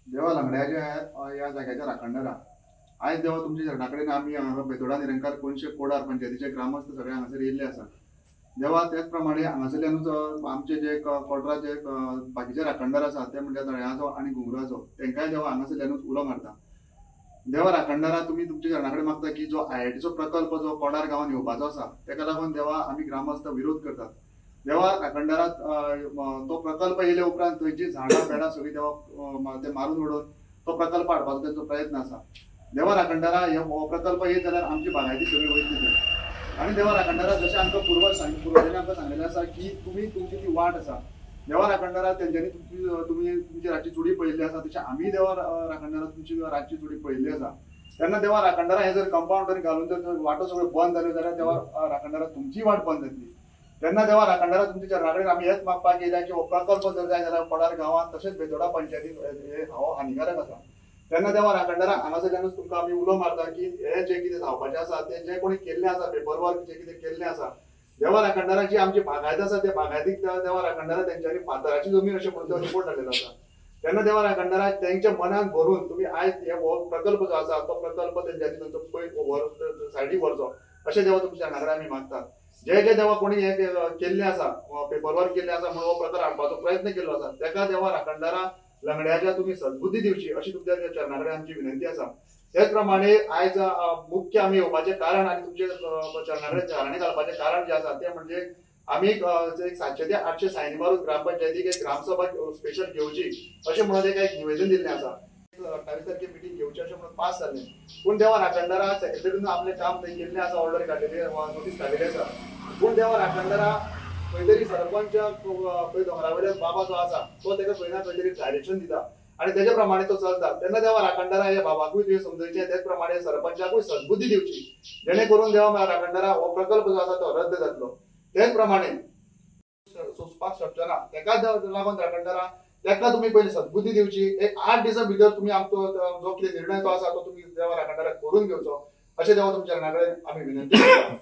देवा लंगड्याच्या या जाग्याच्या राखणदारा आयज देवा तुमच्या चरणाकडेन आमी बेतोडा निरंकार कोणशे कोडार पंचायतीचे ग्रामस्थ सगळे हांगासर येयल्ले आसा। देवा त्याच प्रमाणे हांगासरल्यानूच आमचे जे कोटराचे बाकीचे राखणदार आसा ते म्हणजे तळ्याचो आनी घुंगराचो तेंकाय देवा हांगासरल्यानूच उलो मारता। देवा राखणदारा तुम्ही तुमच्या चरणाकडे मागता की जो आयआयटीचो प्रकल्प जो कोडार गांवांत येवपाचो आसा तेका लागून देवा आमी ग्रामस्थ विरोध करतात। देवा राखणदारात तो प्रकल्प येयले उपरांत थंयची झाडां बेडां सगळी देवा ते मारून उडोवन तो प्रकल्प हाडपाचो त्यांचो प्रयत्न आसा। देवा राखणदारा हो प्रकल्प येत जाल्यार आमची बागायती सगळी वयतली आणि देवा राखणदारा जशें आमकां पुर्वजांनी आमकां सांगिल्लें आसा की तुमी तुमची ती वाट आसा। देवा राखणदारा तेंच्यांनी तुमची रातची चुडी पळयल्ली आसा तशें आमी देवा राखणदारा तुमची रातची चुडी पळयल्ली आसा। तेन्ना देवा राखणदारा हे जर कंपाउंड घालून जर वाटो सगळ्यो बंद जाल्यो जाल्यार देवा राखणदारा तुमची वाट बंद जातली। तेन्ना देवा राखणदारा तुमच्या चरणाकडेन आमी हेच मागपाक येयल्या की हो प्रकल्प जर जाय जाल्यार कोडार गांवांत तशेंच बेतोडा पंचायतीन हो हानिकारक आसा। तेन्ना देवा राखणदारा हांगासरल्यानूच तुमकां आमी उलो मारता की हे जे कितें जावपाचें आसा ते जे कोणी केल्लें आसा पेपर वर्क जे कितें केल्लें आसा देवा राखणदारा जी आमची बागायत आसा त्या बागायतीक देवा राखणदारा तेंच्यांनी फातराची जमीन अशें म्हणून रिपोर्ट हाडलेलो आसा। तेन्ना देवा राखणदारा तेंच्या मनान भरून तुमी आयज हो प्रकल्प जो आसा तो प्रकल्प तेंच्यांनी तांचो सायडीक व्हरचो अशें देवा तुमच्या चरणाकडेन आमी मागतात। जे जे देवा कोणी हे केल्लें आसा पेपर वर्क केल्लें आसा म्हणून हो प्रकार हाडपाचो प्रयत्न केल्लो आसा तेका देवा राखणदारा लंगड्याच्या तुम्ही सद्बुद्धी दिवची अशी तुमच्या चरणाकडे आमची विनंती आसा। त्याच प्रमाणे आयज मुख्य आमी येवपाचें कारण आनी तुमचे चरणाकडे चाराणी घालपाचें कारण जे आसा ते म्हणजे आमी एक 700 ते 800 सायनी मारून ग्रामपंचायतीक एक ग्रामसभा स्पेशल घेवची अशें म्हणून एक निवेदन दिल्लें आसा। 28 तारखे मिटींग घेवची अशें म्हणून पास जाल्लें पूण देवा राखणदारा सेक्रेटरीन आपलें काम थंय केल्लें आसा ऑर्डर काडलेली नोटीस काडलेली आसा पूण देवा राखणदारा खंय तरी सरपंच खंय दोंगरावयल्यान बाबा जो आसा तो तेका खंय ना खंय तरी डायरेक्शन दिता आणि तेजे प्रमाणे तो चलता। तेन्ना देवा राखणदारा हे बाबाकूय तुवें समजयचें तेच प्रमाणे सरपंचाकूय सद्बुद्धी दिवची जेणे करून देवा राखणदारा हो प्रकल्प जो आसा तो रद्द जातलो। तेच प्रमाणे सुचपाक शकचो ना तेका लागून राखणदारा तेका तुमी पयलीं सद्बुद्धी दिवची। एक 8 दिसां भितर तुमी आमचो जो कितें निर्णय जो आसा तो तुमी देवा राखणदाराक करून घेवचो अशें देवा तुमच्या चरणाकडेन आमी विनंती करता।